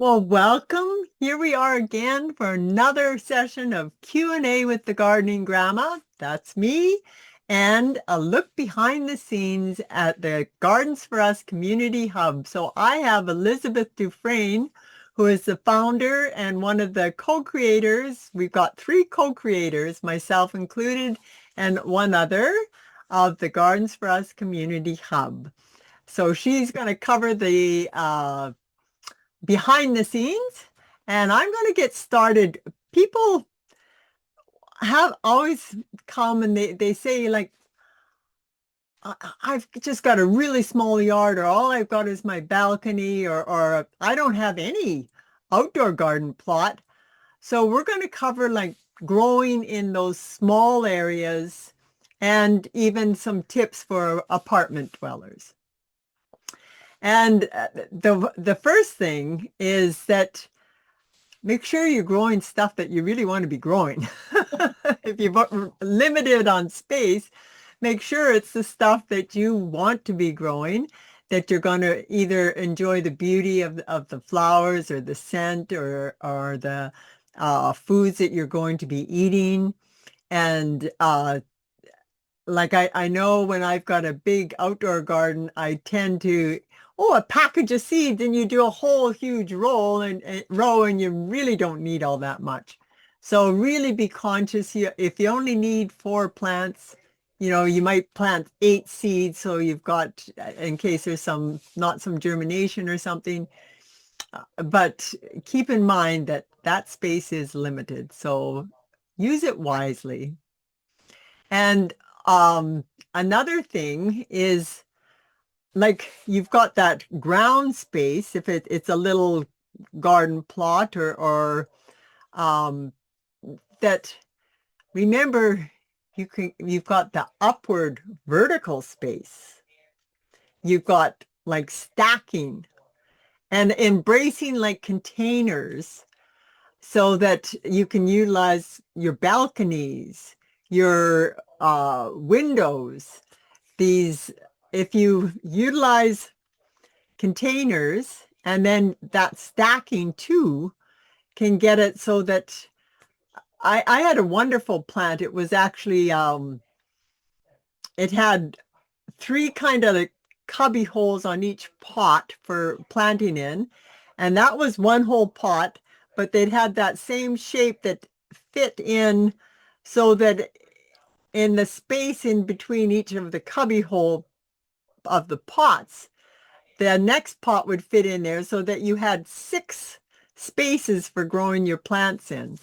Well, welcome. Here we are again for another session of Q&A with the Gardening Grandma. That's me. And a look behind the scenes at the Gardens for Us Community Hub. So I have Elizabeth Dufresne, who is the founder and one of the co-creators. We've got three co-creators, myself included, and one other of the Gardens for Us Community Hub. So she's going to cover the behind the scenes, and I'm going to get started. People have always come and they say like, I've just got a really small yard, or all I've got is my balcony, or I don't have any outdoor garden plot. So we're going to cover like growing in those small areas and even some tips for apartment dwellers. And the first thing is that make sure you're growing stuff that you really want to be growing. If you're limited on space, make sure it's the stuff that you want to be growing, that you're going to either enjoy the beauty of the flowers or the scent or the foods that you're going to be eating. And like I know when I've got a big outdoor garden, I tend to, oh, a package of seeds, and you do a whole huge row, and you really don't need all that much. So really be conscious here. If you only need 4 plants, you might plant 8 seeds. So you've got, in case there's not some germination or something, but keep in mind that that space is limited. So use it wisely. And another thing is like you've got that ground space, if it's a little garden plot or um, that, remember, you've got the upward vertical space. You've got like stacking and embracing like containers so that you can utilize your balconies, your windows. These, if you utilize containers and then that stacking too, can get it so that I had a wonderful plant. It was actually, it had three kind of like cubby holes on each pot for planting in. And that was one whole pot, but they'd had that same shape that fit in so that in the space in between each of the cubby hole of the pots, the next pot would fit in there so that you had 6 spaces for growing your plants in.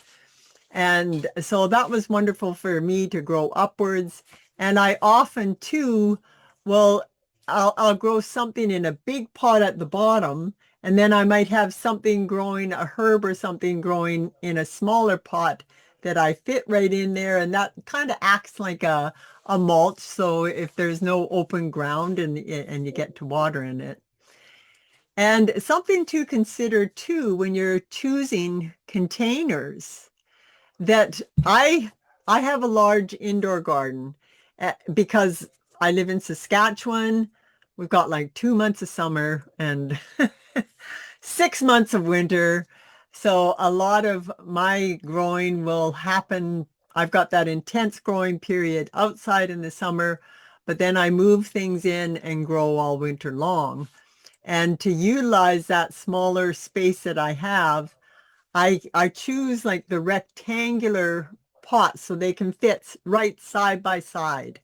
And so that was wonderful for me to grow upwards. And I often too I'll grow something in a big pot at the bottom, and then I might have something growing, a herb or something growing in a smaller pot that I fit right in there, and that kind of acts like a mulch. So if there's no open ground and you get to water in it. And something to consider too when you're choosing containers, that I have a large indoor garden because I live in Saskatchewan. We've got like 2 months of summer and 6 months of winter. So a lot of my growing will happen. I've got that intense growing period outside in the summer, but then I move things in and grow all winter long. And to utilize that smaller space that I have, I choose like the rectangular pots so they can fit right side by side.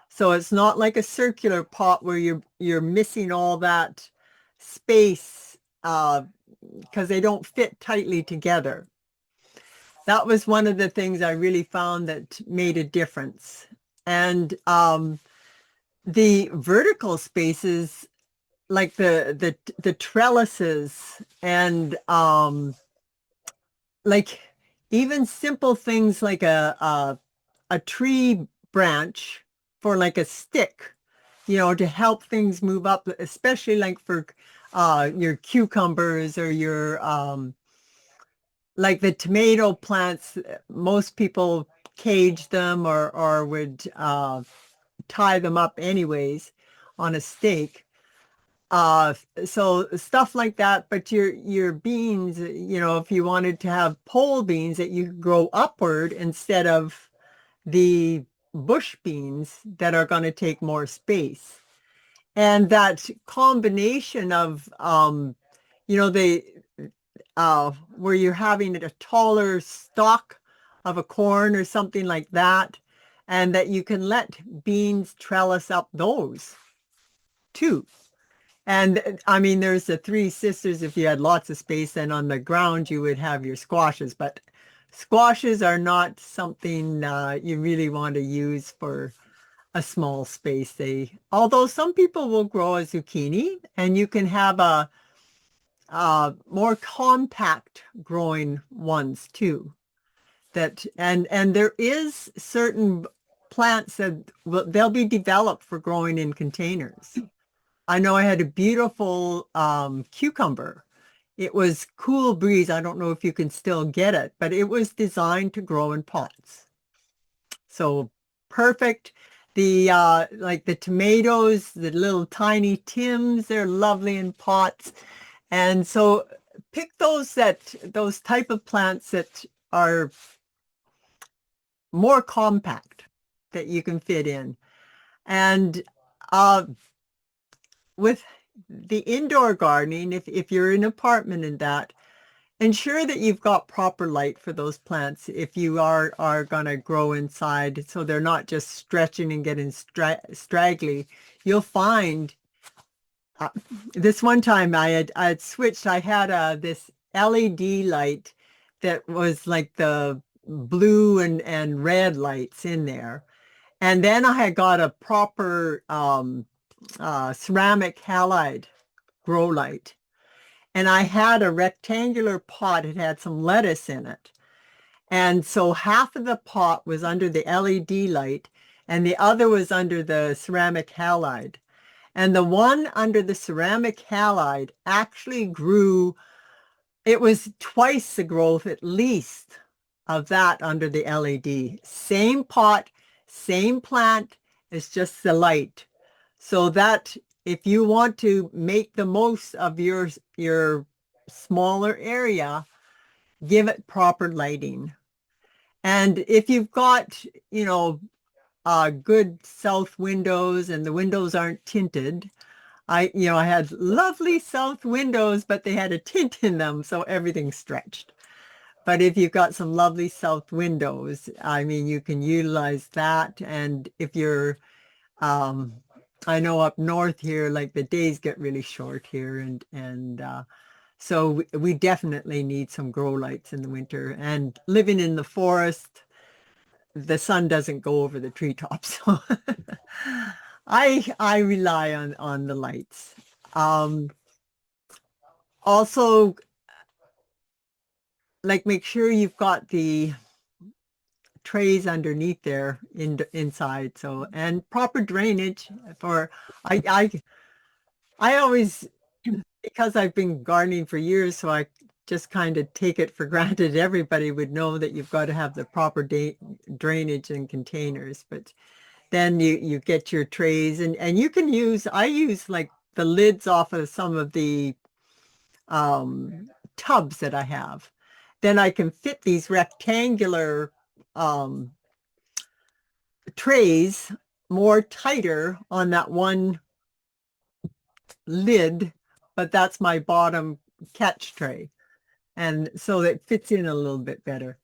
So it's not like a circular pot where you're missing all that space because they don't fit tightly together. That was one of the things I really found that made a difference. And the vertical spaces, like the trellises and like even simple things like a tree branch for like a stick, to help things move up, especially like for your cucumbers or your like the tomato plants. Most people cage them or would tie them up anyways on a stake. Uh, so stuff like that, but your beans, if you wanted to have pole beans that you could grow upward instead of the bush beans that are going to take more space. And that combination of they where you're having a taller stalk of a corn or something like that, and that you can let beans trellis up those too. And I mean, there's the three sisters. If you had lots of space, then on the ground you would have your squashes. But squashes are not something you really want to use for a small space. Although some people will grow a zucchini, and you can have a more compact growing ones too. And there is certain plants that they'll be developed for growing in containers. I know I had a beautiful cucumber. It was cool breeze. I don't know if you can still get it, but it was designed to grow in pots. So perfect. The like the tomatoes, the little tiny Tims, they're lovely in pots. And so pick those type of plants that are more compact that you can fit in. And with the indoor gardening, if you're in an apartment and that, ensure that you've got proper light for those plants if you are going to grow inside, so they're not just stretching and getting straggly. You'll find this one time I had switched. I had this LED light that was like the blue and red lights in there. And then I had got a proper ceramic halide grow light. And I had a rectangular pot. It had some lettuce in it. And so half of the pot was under the LED light and the other was under the ceramic halide. And the one under the ceramic halide actually grew, it was twice the growth at least of that under the LED. Same pot, same plant, it's just the light. So that if you want to make the most of your smaller area, give it proper lighting. And if you've got, good south windows and the windows aren't tinted, I had lovely south windows, but they had a tint in them, so everything stretched. But if you've got some lovely south windows, I mean, you can utilize that. And if you're, I know up north here, like the days get really short here, and so we definitely need some grow lights in the winter. And living in the forest, the sun doesn't go over the treetops, so I rely on the lights. Also, like make sure you've got the trays underneath there inside. So, and proper drainage for I always, because I've been gardening for years, so I just kind of take it for granted everybody would know that you've got to have the proper drainage and containers. But then you get your trays, and you can I use like the lids off of some of the tubs that I have. Then I can fit these rectangular trays more tighter on that one lid, but that's my bottom catch tray. And so it fits in a little bit better.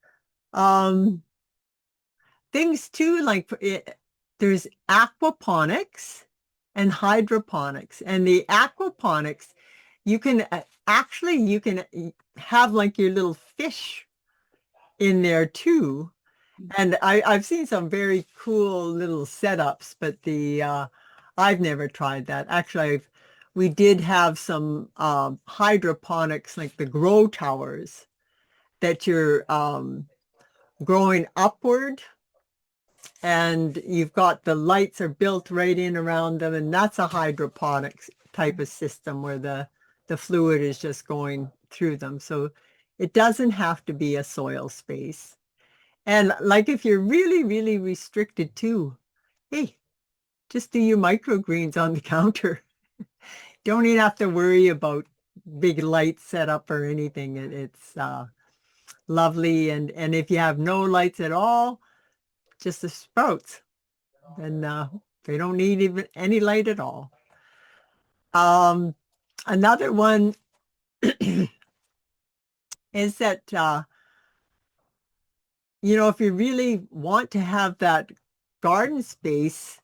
Things too, like there's aquaponics and hydroponics. And the aquaponics, you can you can have like your little fish in there too. And I've seen some very cool little setups, but I've never tried that. Actually, we did have some hydroponics, like the grow towers that you're growing upward, and you've got the lights are built right in around them, and that's a hydroponics type of system where the fluid is just going through them. So it doesn't have to be a soil space. And like if you're really, really restricted too, hey, just do your microgreens on the counter. don't even have to worry about big lights set up or anything. It's lovely. And if you have no lights at all, just the sprouts. And they don't need even any light at all. Another one is that, if you really want to have that garden space,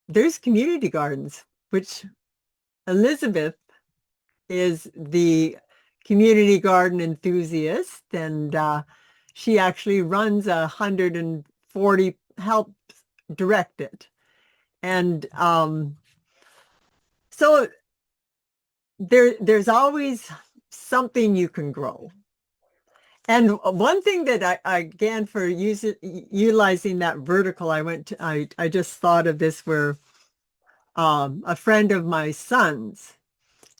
there's community gardens, which Elizabeth is the community garden enthusiast, and she actually runs 140, helps direct it. And so there's always something you can grow. And one thing that again, for utilizing that vertical, I just thought of this where a friend of my son's,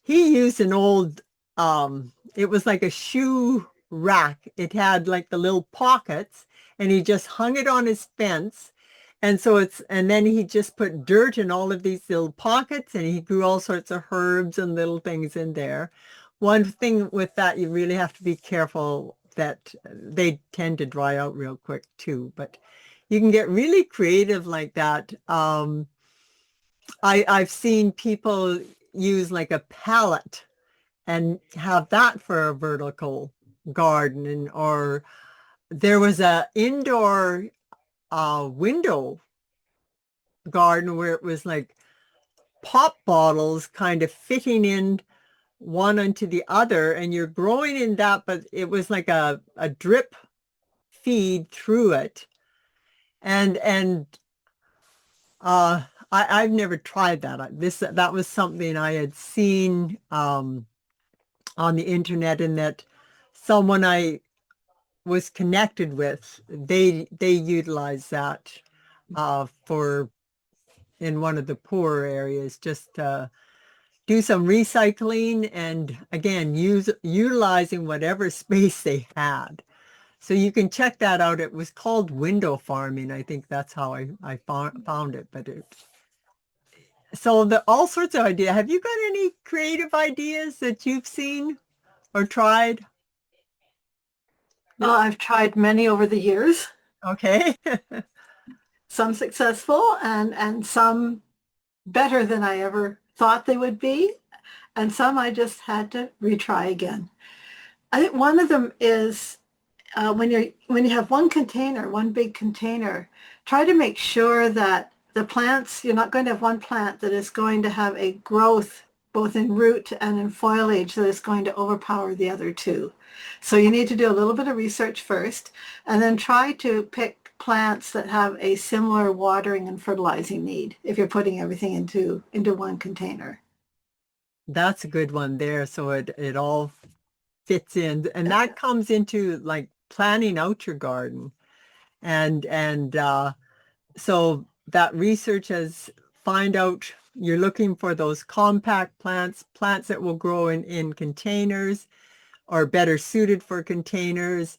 he used an old, it was like a shoe rack. It had like the little pockets, and he just hung it on his fence. And so and then he just put dirt in all of these little pockets, and he grew all sorts of herbs and little things in there. One thing with that, you really have to be careful that they tend to dry out real quick too, but you can get really creative like that. I've seen people use like a pallet and have that for a vertical garden, or there was a indoor window garden where it was like pop bottles kind of fitting in one onto the other, and you're growing in that, but it was like a drip feed through it. And I've never tried that. That was something I had seen on the internet, and that someone I was connected with, they utilize that for in one of the poorer areas, just do some recycling, and again, utilizing whatever space they had. So you can check that out. It was called window farming. I think that's how I found it. But so all sorts of ideas. Have you got any creative ideas that you've seen or tried? I've tried many over the years, Okay. some successful and some better than I ever thought they would be, and some I just had to retry again. I think one of them is when you have one big container, try to make sure that the plants, you're not going to have one plant that is going to have a growth both in root and in foliage that is going to overpower the other two. So you need to do a little bit of research first, and then try to pick plants that have a similar watering and fertilizing need if you're putting everything into one container. That's a good one there. So it all fits in, and that comes into like planning out your garden. And so that research has find out you're looking for those compact plants that will grow in containers or better suited for containers.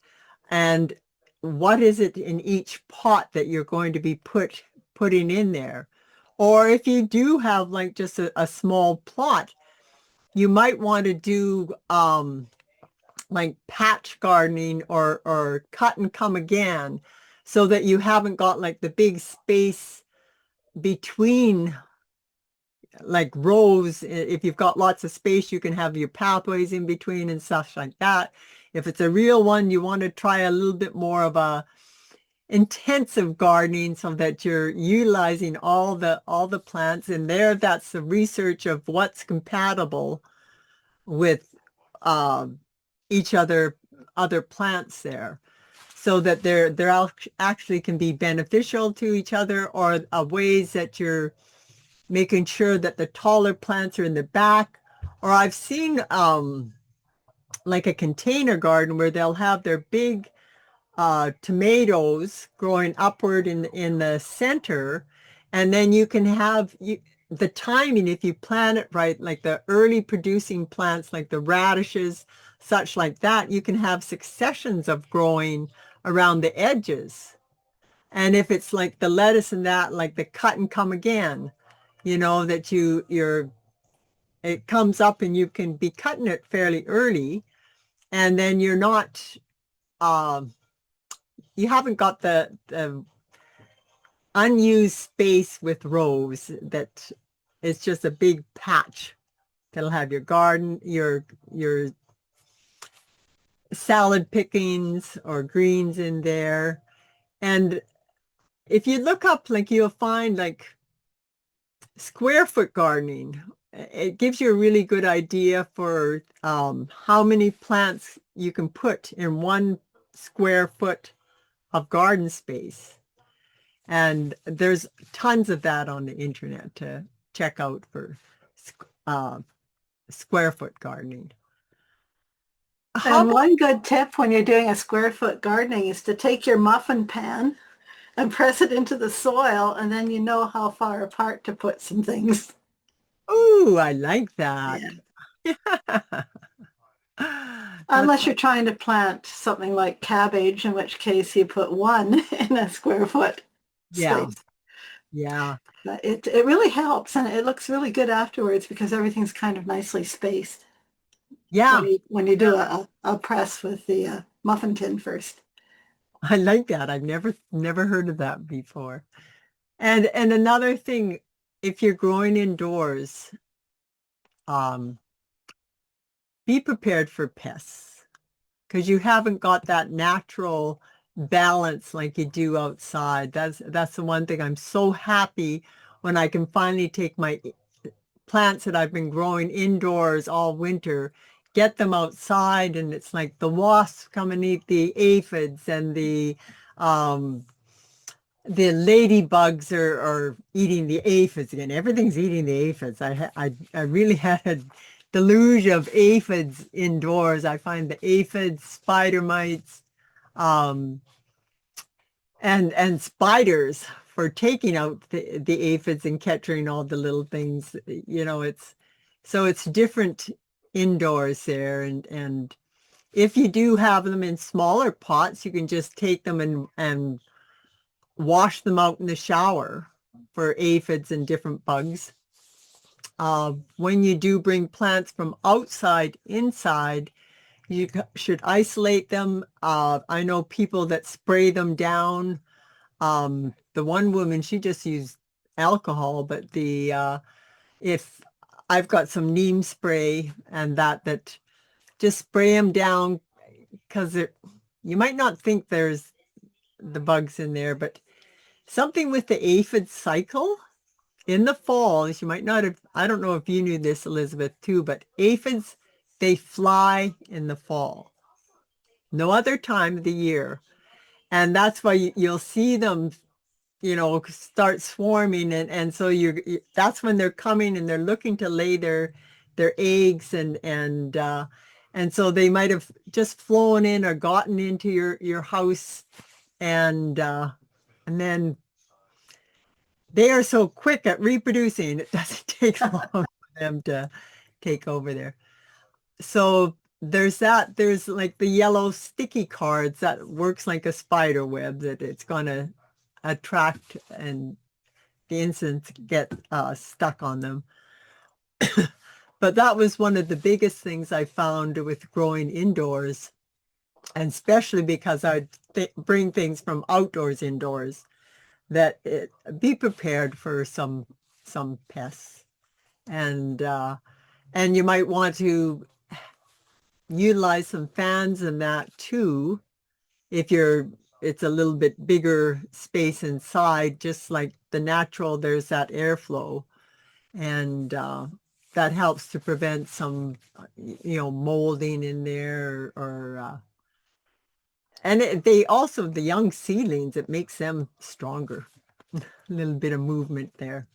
And what is it in each pot that you're going to be putting in there? Or if you do have like just a small plot, you might want to do like patch gardening or cut and come again, so that you haven't got like the big space between like rows. If you've got lots of space, you can have your pathways in between and stuff like that. If it's a real one, you want to try a little bit more of a intensive gardening, so that you're utilizing all the plants in there. That's the research of what's compatible with each other plants there, so that they're actually can be beneficial to each other, or ways that you're making sure that the taller plants are in the back. Or I've seen like a container garden where they'll have their big tomatoes growing upward in the center, and then you can have the timing, if you plant it right, like the early producing plants like the radishes, such like that, you can have successions of growing around the edges. And if it's like the lettuce and that, like the cut and come again, that you're it comes up and you can be cutting it fairly early, and then you're not, um, you haven't got the unused space with rows that it's just a big patch that'll have your garden, your salad pickings or greens in there. And if you look up, like you'll find like square foot gardening. It gives you a really good idea for how many plants you can put in 1 square foot of garden space. And there's tons of that on the internet to check out for uh, square foot gardening. How And about, one good tip when you're doing a square foot gardening is to take your muffin pan and press it into the soil, and then you know how far apart to put some things. oh, I like that. Yeah. That's, Unless you're trying to plant something like cabbage, in which case you put one in a square foot yeah, space. yeah, But it really helps, and it looks really good afterwards because everything's kind of nicely spaced yeah. when you do a press with the muffin tin first. I like that. I've never heard of that before. And another thing, if you're growing indoors, um, be prepared for pests because you haven't got that natural balance like you do outside. That's the one thing I'm so happy when I can finally take my plants that I've been growing indoors all winter, get them outside, and it's like the wasps come and eat the aphids and the ladybugs are eating the aphids again. Everything's eating the aphids. I really had a deluge of aphids indoors. I find the aphids, spider mites, um, and spiders for taking out the aphids and capturing all the little things. It's different indoors there, and if you do have them in smaller pots, you can just take them and wash them out in the shower for aphids and different bugs. When you do bring plants from outside inside, you should isolate them. I know people that spray them down. The one woman, she just used alcohol, but if I've got some neem spray and that just spray them down because you might not think there's the bugs in there, but something with the aphid cycle in the fall, as you might not have, I don't know if you knew this, Elizabeth, too, but aphids, they fly in the fall, no other time of the year. And that's why you'll see them, start swarming. And so that's when they're coming and they're looking to lay their eggs and so they might have just flown in or gotten into your house and then they are so quick at reproducing, it doesn't take long for them to take over there. So there's that. There's like the yellow sticky cards that works like a spider web that it's going to attract and the insects get stuck on them. But that was one of the biggest things I found with growing indoors, and especially because I bring things from outdoors indoors, that be prepared for some pests. And you might want to utilize some fans in that too if it's a little bit bigger space inside, just like the natural, there's that airflow. And that helps to prevent some, molding in there and they also, the young seedlings, it makes them stronger. A little bit of movement there.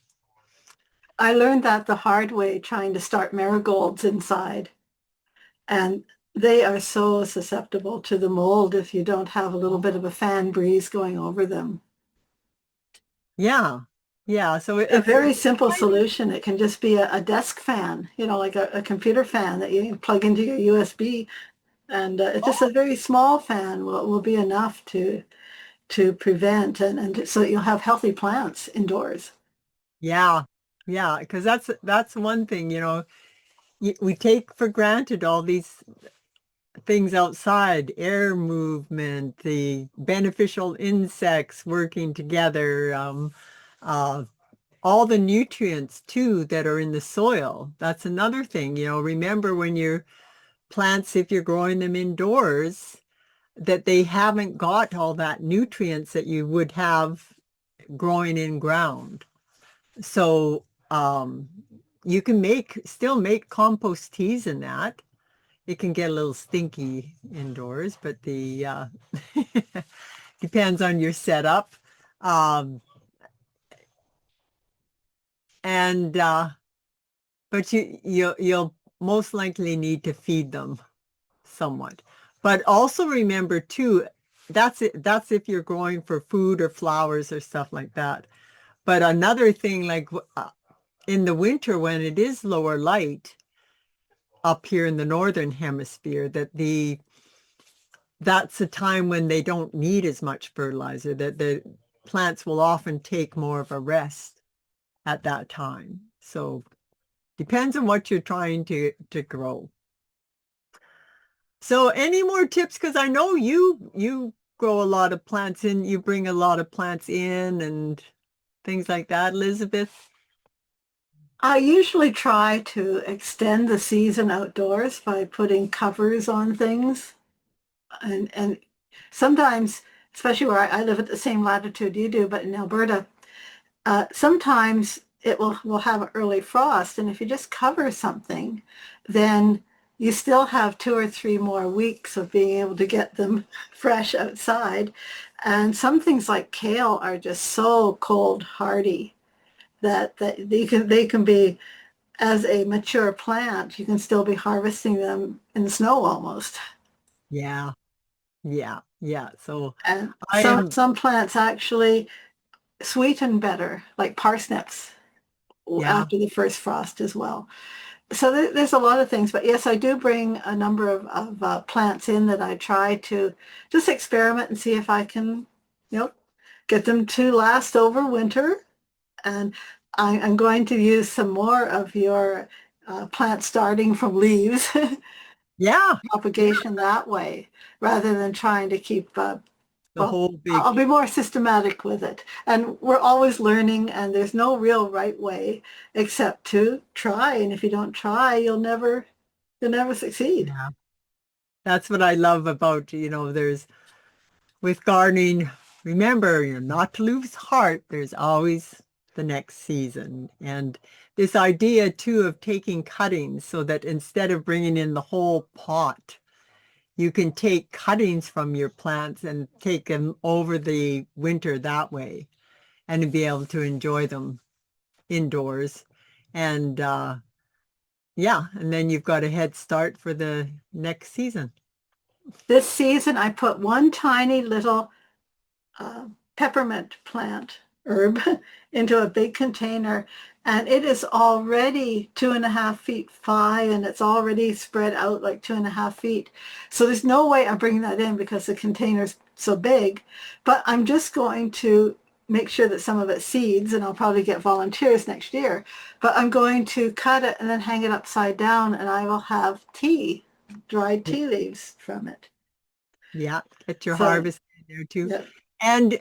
I learned that the hard way trying to start marigolds inside. And they are so susceptible to the mold if you don't have a little bit of a fan breeze going over them. Yeah. Yeah. So A it's very simple solution. It can just be a desk fan, like a computer fan that you plug into your USB. And it's just a very small fan will be enough to prevent and so that you'll have healthy plants indoors. yeah. Yeah. Because that's one thing, we take for granted all these things outside, air movement, the beneficial insects working together, uh, all the nutrients too that are in the soil. That's another thing, remember when your plants, if you're growing them indoors, that they haven't got all that nutrients that you would have growing in ground. So you can still make compost teas in that. It can get a little stinky indoors, but the depends on your setup. Um, and but you'll most likely need to feed them somewhat. But also remember too, that's it. That's if you're growing for food or flowers or stuff like that. But another thing, like in the winter when it is lower light up here in the northern hemisphere, that's a time when they don't need as much fertilizer, that the plants will often take more of a rest at that time. So depends on what you're trying to grow. So any more tips? Because I know you grow a lot of plants in, you bring a lot of plants in and things like that, Elizabeth. I usually try to extend the season outdoors by putting covers on things. And sometimes, especially where I live at the same latitude you do, but in Alberta, sometimes will have an early frost, and if you just cover something, then you still have 2 or 3 more weeks of being able to get them fresh outside. And some things like kale are just so cold hardy that they can be, as a mature plant, you can still be harvesting them in snow almost. Yeah, yeah. So And I some am, some plants actually sweeten better, like parsnips, yeah, after the first frost as well. So there's a lot of things, but yes, I do bring a number of plants in that I try to just experiment and see if I can, you know, get them to last over winter. And I'm going to use some more of your plant starting from leaves yeah, yeah, propagation that way, rather than trying to keep, the well, whole I'll big, be more systematic with it. And we're always learning, and there's no real right way except to try. And if you don't try, you'll never succeed. yeah. That's what I love about, there's with gardening, remember, not to lose heart. There's always the next season. And this idea too of taking cuttings so that instead of bringing in the whole pot, you can take cuttings from your plants and take them over the winter that way and be able to enjoy them indoors. And yeah, and then you've got a head start for the next season. This season, I put one tiny little uh, peppermint plant herb into a big container, and it is already 2.5 feet high, and it's already spread out like 2.5 feet. So there's no way I'm bringing that in because the container's so big. But I'm just going to make sure that some of it seeds, and I'll probably get volunteers next year. But I'm going to cut it and then hang it upside down, and I will have dried tea leaves from it. Yeah, get your So harvest in there too. yeah. And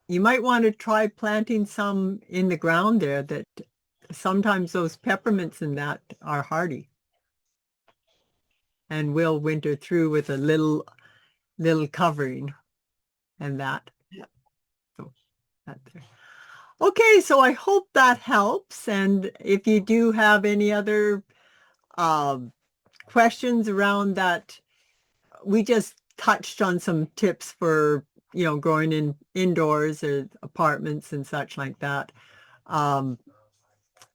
you might want to try planting some in the ground there that sometimes those peppermints and that are hardy and will winter through with a little covering and that. Yeah. So that there. Okay, so I hope that helps. And if you do have any other um, questions around that, we just touched on some tips for, growing in indoors or apartments and such like that. Um,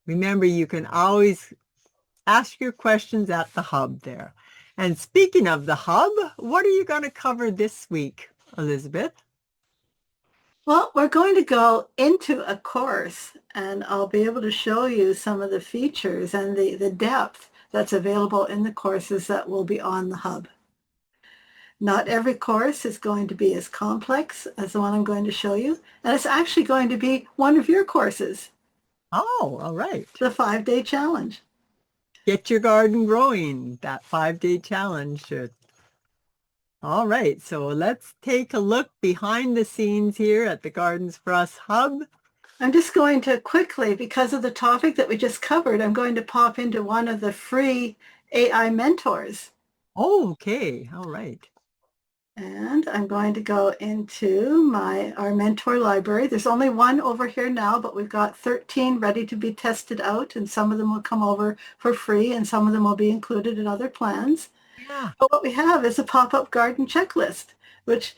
Remember, you can always ask your questions at the hub there. And speaking of the hub, what are you going to cover this week, Elizabeth? Well, we're going to go into a course, and I'll be able to show you some of the features and the depth that's available in the courses that will be on the hub. Not every course is going to be as complex as the one I'm going to show you, and it's actually going to be one of your courses, Oh, all right. the 5-day challenge. Get your garden growing, that 5-day challenge. All right, so let's take a look behind the scenes here at the Gardens for Us Hub. I'm just going to quickly, because of the topic that we just covered, I'm going to pop into one of the free AI mentors. Oh, okay, all right. And I'm going to go into our mentor library. There's only one over here now, but we've got 13 ready to be tested out, and some of them will come over for free, and some of them will be included in other plans. Yeah. But what we have is a pop-up garden checklist, which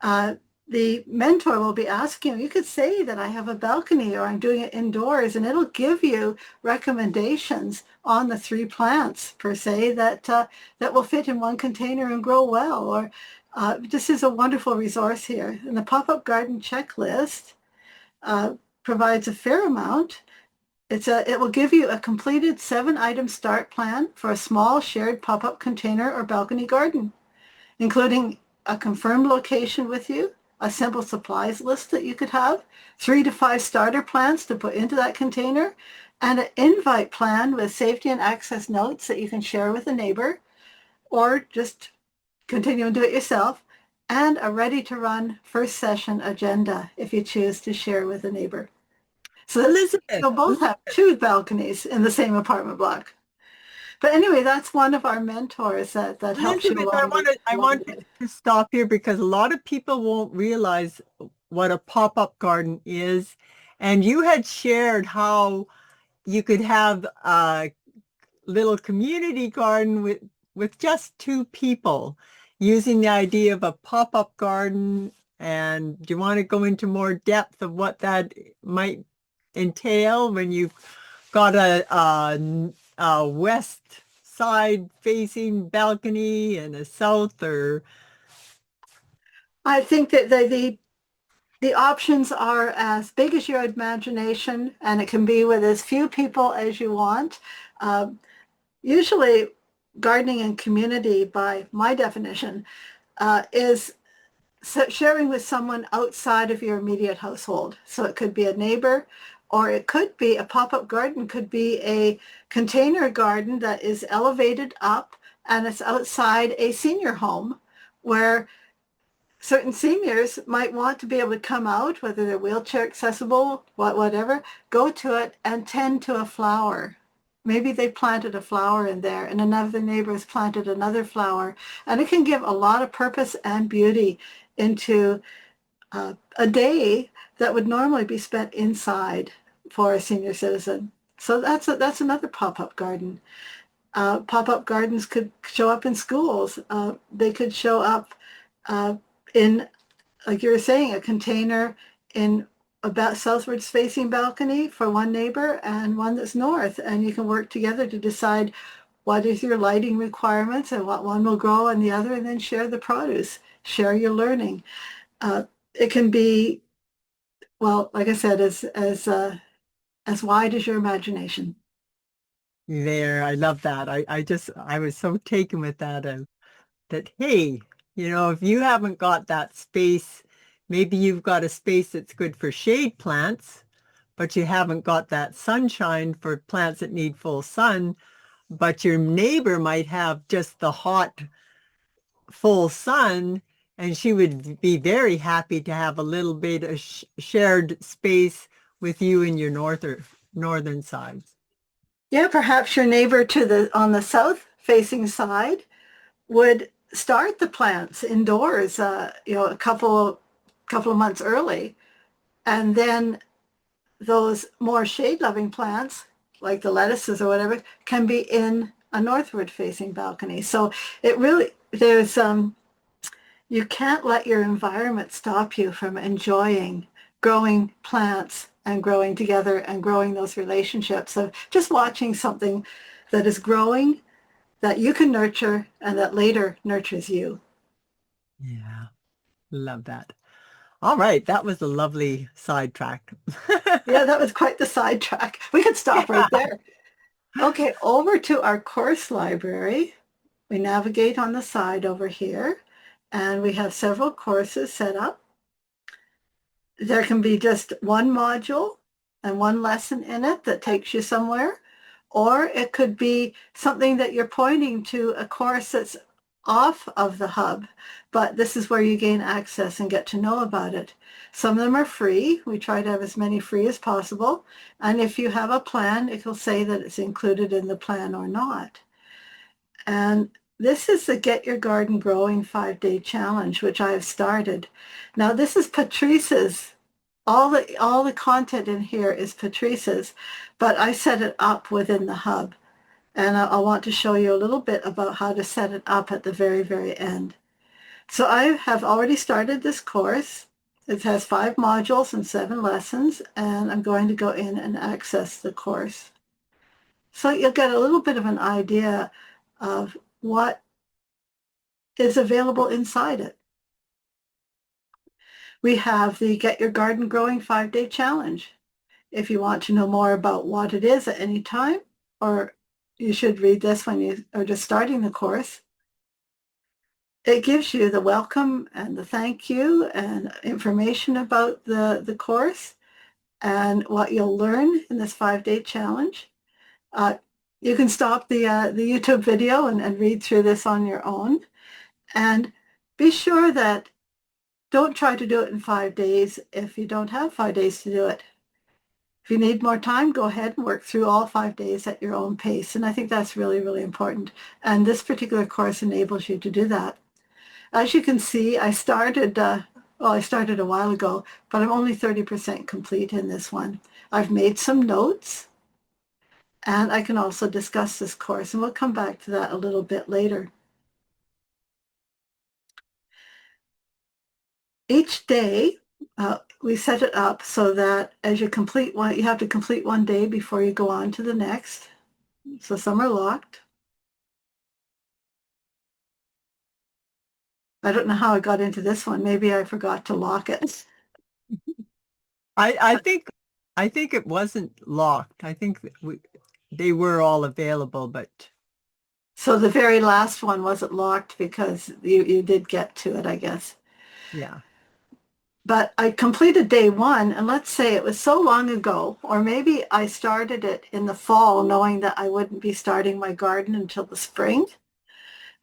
uh, the mentor will be asking you. You could say that I have a balcony or I'm doing it indoors, and it'll give you recommendations on the 3 plants per se that will fit in one container and grow well. Or this is a wonderful resource here. And the pop-up garden checklist provides a fair amount. It will give you a completed 7-item start plan for a small shared pop-up container or balcony garden, including a confirmed location with you, a simple supplies list that you could have, 3 to 5 starter plants to put into that container, and an invite plan with safety and access notes that you can share with a neighbor, or just continue and do it yourself, and a ready-to-run first session agenda if you choose to share with a neighbor. So Elizabeth, you'll both have 2 balconies in the same apartment block. But anyway, that's one of our mentors that helps you Elizabeth, along I along want the way. to stop here because a lot of people won't realize what a pop-up garden is. And you had shared how you could have a little community garden with just 2 people using the idea of a pop-up garden. And do you want to go into more depth of what that might entail when you've got a west side facing balcony and a south or I think that the options are as big as your imagination, and it can be with as few people as you want. Usually, gardening in community, by my definition, is sharing with someone outside of your immediate household. So it could be a neighbor, or it could be a pop-up garden, could be a container garden that is elevated up and it's outside a senior home where certain seniors might want to be able to come out, whether they're wheelchair accessible, whatever, go to it and tend to a flower. Maybe they planted a flower in there and another neighbor has planted another flower. And it can give a lot of purpose and beauty into a day that would normally be spent inside for a senior citizen. So that's another pop-up garden. Pop-up gardens could show up in schools. They could show up in, like you were saying, a container in a southwards facing balcony for one neighbor and one that's north. And you can work together to decide what is your lighting requirements and what one will grow on the other, and then share the produce, share your learning. It can be, well, like I said, as wide as your imagination. there. I love that. I was so taken with that that, hey, if you haven't got that space, maybe you've got a space that's good for shade plants, but you haven't got that sunshine for plants that need full sun, but your neighbor might have just the hot, full sun, and she would be very happy to have a little bit of shared space with you in your northern sides. Yeah, perhaps your neighbor on the south facing side would start the plants indoors, a couple of months early, and then those more shade-loving plants, like the lettuces or whatever, can be in a northward-facing balcony. So you can't let your environment stop you from enjoying growing plants and growing together and growing those relationships of just watching something that is growing that you can nurture and that later nurtures you. Yeah, love that. All right, that was a lovely sidetrack. Yeah, that was quite the sidetrack. We could stop right Yeah. there. Okay, over to our course library. We navigate on the side over here, and we have several courses set up. There can be just one module and one lesson in it that takes you somewhere, Or it could be something that you're pointing to, a course that's off of the hub, but this is where you gain access and get to know about it. Some of them are free. We try to have as many free as possible. And if you have a plan, it will say that it's included in the plan or not. And this is the Get Your Garden Growing 5-Day Challenge, which I have started. Now, this is Patrice's. All the content in here is Patrice's, but I set it up within the hub. And I want to show you a little bit about how to set it up at the very, very end. So I have already started this course. It has 5 modules and 7 lessons, and I'm going to go in and access the course. So you'll get a little bit of an idea of what is available inside it. We have the Get Your Garden Growing 5-Day Challenge. If you want to know more about what it is at any time, or you should read this when you are just starting the course. It gives you the welcome and the thank you and information about the course and what you'll learn in this 5-day challenge. You can stop the YouTube video and read through this on your own. And be sure that don't try to do it in 5 days if you don't have 5 days to do it. If you need more time, go ahead and work through all 5 days at your own pace. And I think that's really, really important. And this particular course enables you to do that. As you can see, I started a while ago, but I'm only 30% complete in this one. I've made some notes, and I can also discuss this course, and we'll come back to that a little bit later. Each day, we set it up so that as you complete one, you have to complete one day before you go on to the next. So some are locked. I don't know how I got into this one. Maybe I forgot to lock it. I think it wasn't locked. I think that they were all available, but So the very last one wasn't locked because you did get to it, I guess. yeah. But I completed day 1, and let's say it was so long ago, or maybe I started it in the fall knowing that I wouldn't be starting my garden until the spring.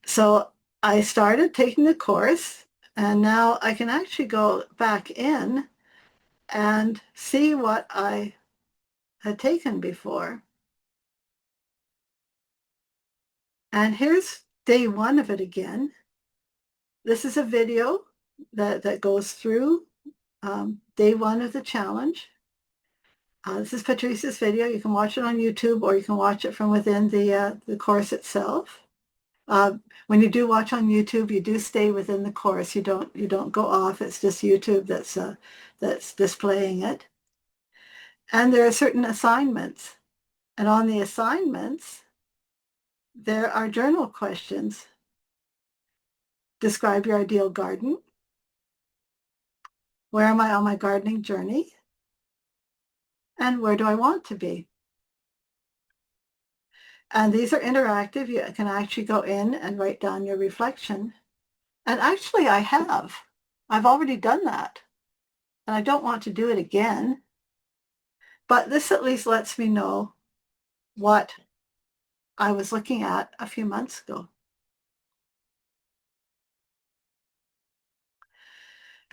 So I started taking the course, and now I can actually go back in and see what I had taken before. And here's day 1 of it again. This is a video that goes through day 1 of the challenge. This is Patrice's video. You can watch it on YouTube, or you can watch it from within the course itself. When you do watch on YouTube, you do stay within the course. You don't go off. It's just YouTube that's displaying it. And there are certain assignments. And on the assignments, there are journal questions. Describe your ideal garden. Where am I on my gardening journey? And where do I want to be? And these are interactive. You can actually go in and write down your reflection. And actually I have. I've already done that. And I don't want to do it again. But this at least lets me know what I was looking at a few months ago.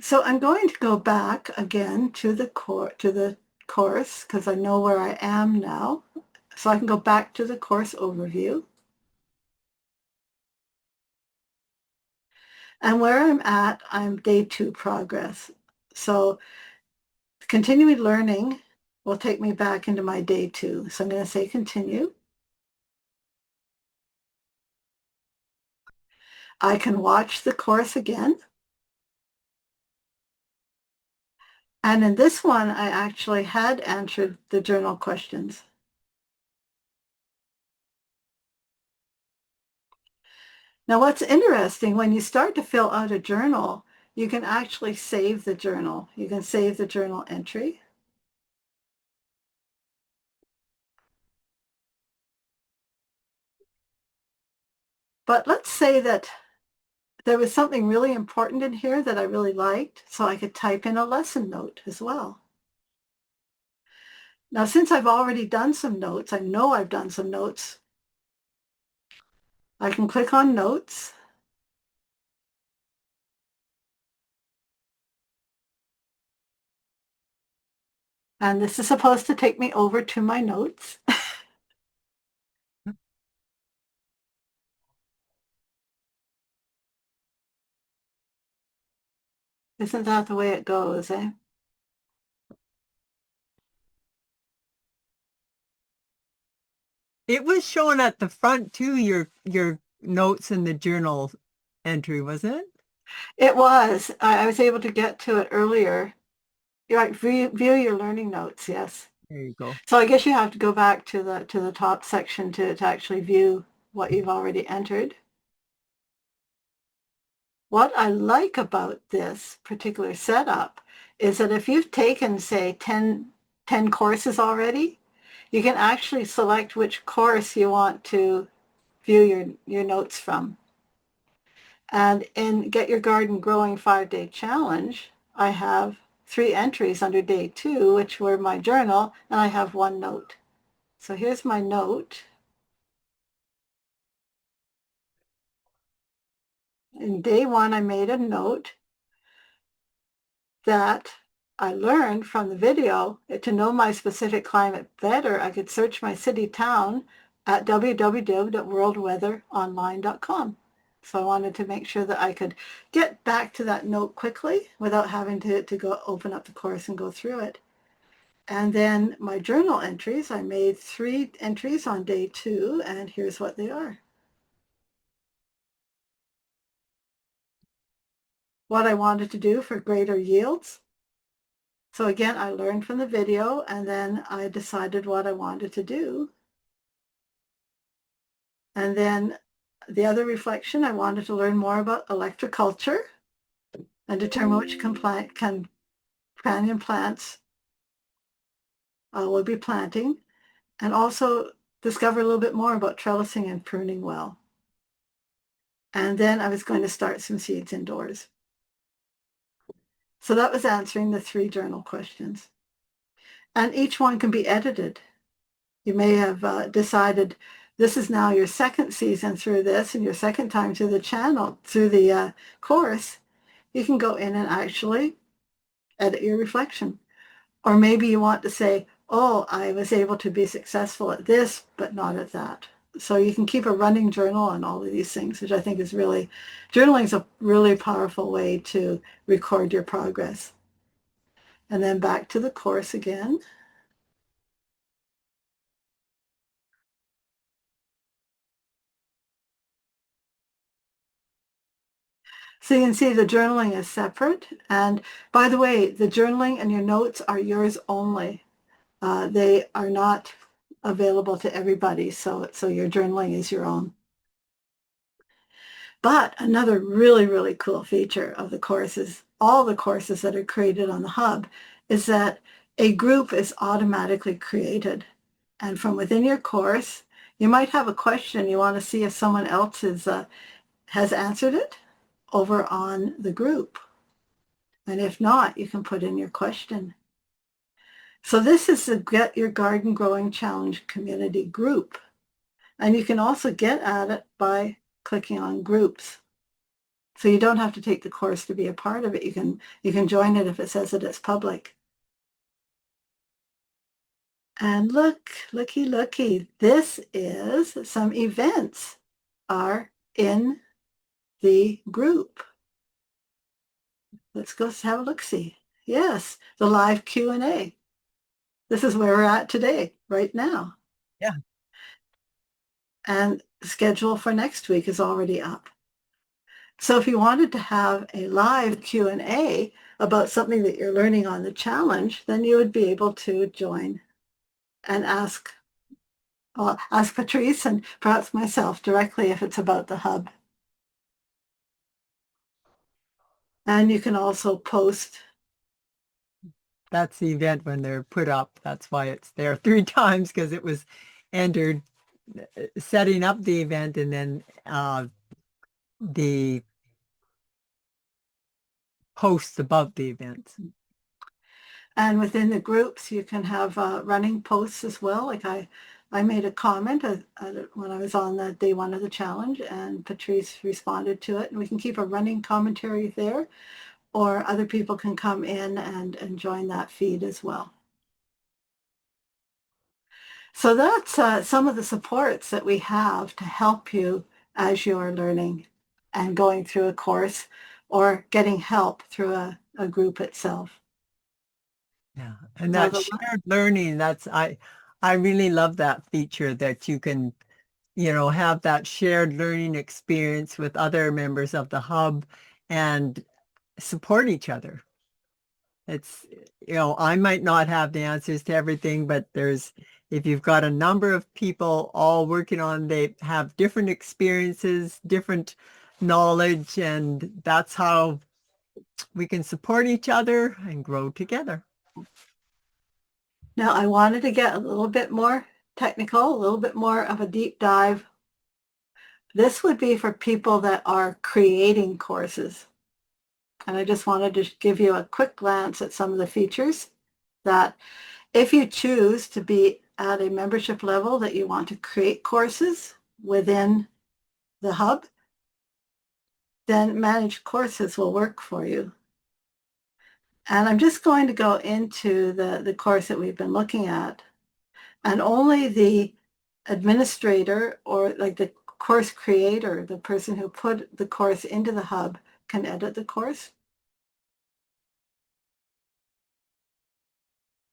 So I'm going to go back again to the course because I know where I am now. So I can go back to the course overview. And where I'm at, I'm day 2 progress. So continuing learning will take me back into my day 2. So I'm going to say continue. I can watch the course again. And in this one, I actually had answered the journal questions. Now, what's interesting, when you start to fill out a journal, you can actually save the journal. You can save the journal entry. But let's say that there was something really important in here that I really liked, so I could type in a lesson note as well. Now, since I've already done some notes, I know I've done some notes, I can click on Notes. And this is supposed to take me over to my notes. Isn't that the way it goes, eh? It was shown at the front too, your notes in the journal entry, was it? It was. I was able to get to it earlier. You're right, view your learning notes, yes. There you go. So I guess you have to go back to the top section to actually view what you've already entered. What I like about this particular setup is that if you've taken, say, 10 courses already, you can actually select which course you want to view your notes from. And in Get Your Garden Growing 5-Day Challenge, I have 3 entries under day 2, which were my journal, and I have 1 note. So here's my note. In day 1, I made a note that I learned from the video to know my specific climate better. I could search my city town at www.worldweatheronline.com. So I wanted to make sure that I could get back to that note quickly without having to go open up the course and go through it. And then my journal entries, I made 3 entries on day 2, and here's what they are. What I wanted to do for greater yields. So again, I learned from the video, and then I decided what I wanted to do. And then the other reflection, I wanted to learn more about electroculture and determine which companion plants we'll be planting, and also discover a little bit more about trellising and pruning well. And then I was going to start some seeds indoors. So that was answering the 3 journal questions. And each one can be edited. You may have decided this is now your 2nd season through this and your 2nd time through the channel, through the course. You can go in and actually edit your reflection. Or maybe you want to say, oh, I was able to be successful at this, but not at that. So you can keep a running journal on all of these things, which I think is really, journaling is a really powerful way to record your progress. And then back to the course again. So you can see the journaling is separate. And by the way, the journaling and your notes are yours only. They are not available to everybody, so your journaling is your own. But another really, really cool feature of the courses, all the courses that are created on the Hub, is that a group is automatically created. And from within your course, you might have a question you want to see if someone else has answered it over on the group. And if not, you can put in your question. So this is the Get Your Garden Growing Challenge community group. And you can also get at it by clicking on groups. So you don't have to take the course to be a part of it. You can join it if it says that it's public. And looky, this is some events are in the group. Let's go have a look-see. Yes, the live Q&A. This is where we're at today, right now. Yeah. And the schedule for next week is already up. So if you wanted to have a live Q&A about something that you're learning on the challenge, then you would be able to join and ask Patrice and perhaps myself directly if it's about the Hub. And you can also post. That's the event when they're put up. That's why it's there 3 times, because it was entered setting up the event and then the posts about the events. And within the groups, you can have running posts as well. Like I made a comment when I was on the day one of the challenge, and Patrice responded to it. And we can keep a running commentary there, or other people can come in and join that feed as well. So that's some of the supports that we have to help you as you are learning and going through a course or getting help through a group itself. Yeah. And So that shared learning, I really love that feature that you can, have that shared learning experience with other members of the hub and support each other. It's, I might not have the answers to everything, but if you've got a number of people all working on, they have different experiences, different knowledge, and that's how we can support each other and grow together. now I wanted to get a little bit more technical, a little bit more of a deep dive. This would be for people that are creating courses. And I just wanted to give you a quick glance at some of the features that if you choose to be at a membership level that you want to create courses within the hub, then managed courses will work for you. And I'm just going to go into the course that we've been looking at. And only the administrator or like the course creator, the person who put the course into the hub, can edit the course.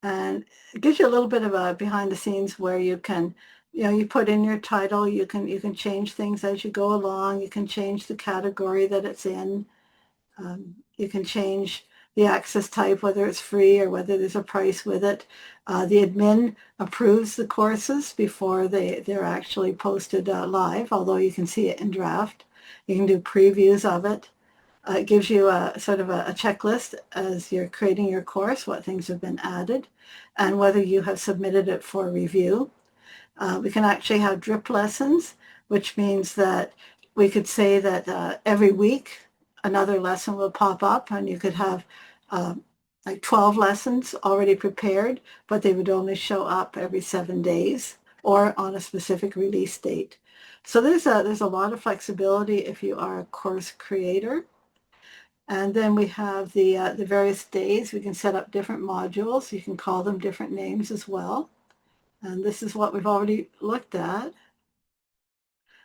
And it gives you a little bit of a behind the scenes where you can, you put in your title, you can change things as you go along, you can change the category that it's in, you can change the access type, whether it's free or whether there's a price with it. The admin approves the courses before they're actually posted live, although you can see it in draft. You can do previews of it. It gives you a sort of a checklist as you're creating your course, what things have been added, and whether you have submitted it for review. We can actually have drip lessons, which means that we could say that every week another lesson will pop up, and you could have like 12 lessons already prepared, but they would only show up every 7 days or on a specific release date. So there's a lot of flexibility if you are a course creator. And then we have the various days. We can set up different modules. You can call them different names as well. And this is what we've already looked at.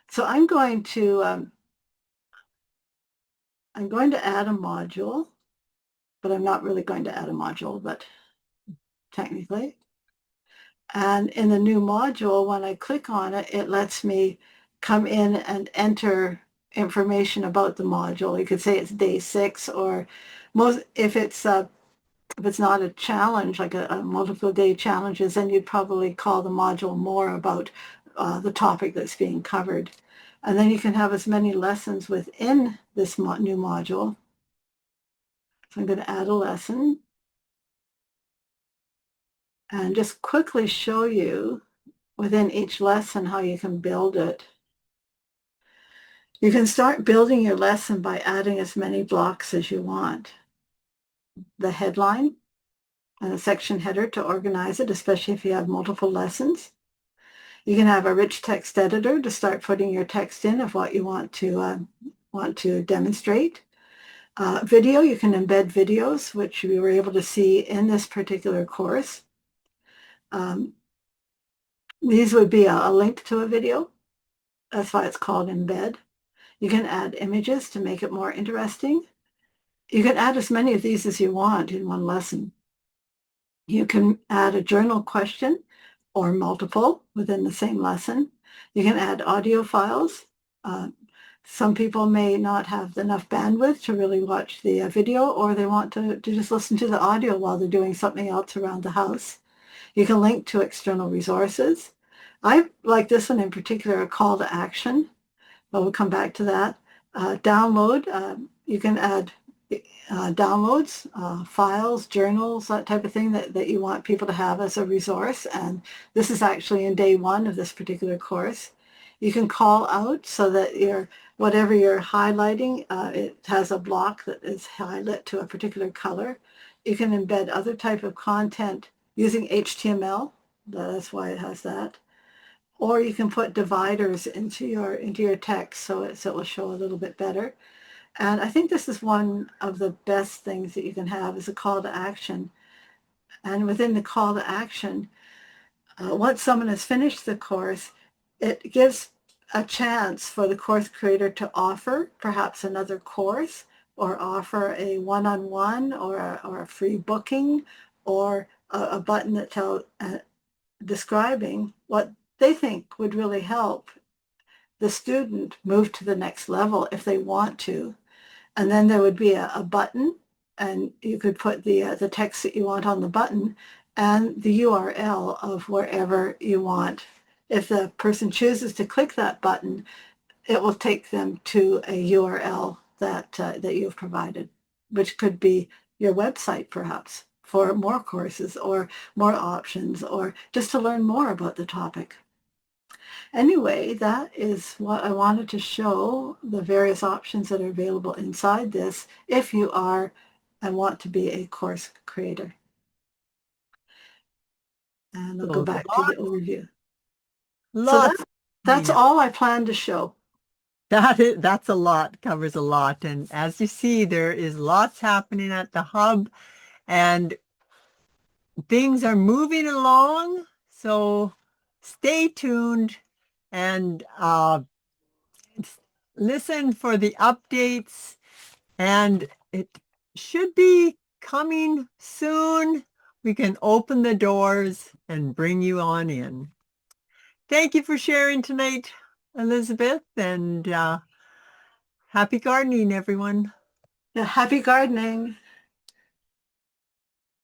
So I'm going to add a module, but I'm not really going to add a module, but technically. And in the new module, when I click on it, it lets me come in and enter information about the module. You could say it's day 6, or if it's not a challenge, like a multiple day challenges, then you'd probably call the module more about the topic that's being covered. And then you can have as many lessons within this new module. So I'm going to add a lesson and just quickly show you within each lesson how you can build it. You can start building your lesson by adding as many blocks as you want. The headline and a section header to organize it, especially if you have multiple lessons. You can have a rich text editor to start putting your text in of what you want to demonstrate. Video, you can embed videos, which we were able to see in this particular course. These would be a link to a video. That's why it's called embed. You can add images to make it more interesting. You can add as many of these as you want in one lesson. You can add a journal question or multiple within the same lesson. You can add audio files. Some people may not have enough bandwidth to really watch the video, or they want to just listen to the audio while they're doing something else around the house. You can link to external resources. I like this one in particular, a call to action, but we'll come back to that. Download, you can add downloads, files, journals, that type of thing that you want people to have as a resource. And this is actually in day 1 of this particular course. You can call out so that whatever you're highlighting, it has a block that is highlighted to a particular color. You can embed other type of content using HTML. That's why it has that. Or you can put dividers into your text so it will show a little bit better. And I think this is one of the best things that you can have is a call to action. And within the call to action, once someone has finished the course, it gives a chance for the course creator to offer perhaps another course or offer a one-on-one or a free booking or a button that tells describing what they think would really help the student move to the next level if they want to. And then there would be a button, and you could put the text that you want on the button and the URL of wherever you want. If the person chooses to click that button, it will take them to a URL that you've provided, which could be your website perhaps for more courses or more options or just to learn more about the topic. Anyway, that is what I wanted to show, the various options that are available inside this if you are and want to be a course creator. And I'll go So back to the overview. So lots that's happening. all I plan to show. That's a lot, covers a lot. And as you see, there is lots happening at the hub and things are moving along. So stay tuned and listen for the updates. And it should be coming soon. We can open the doors and bring you on in. Thank you for sharing tonight, Elizabeth, and happy gardening, everyone. Yeah, happy gardening.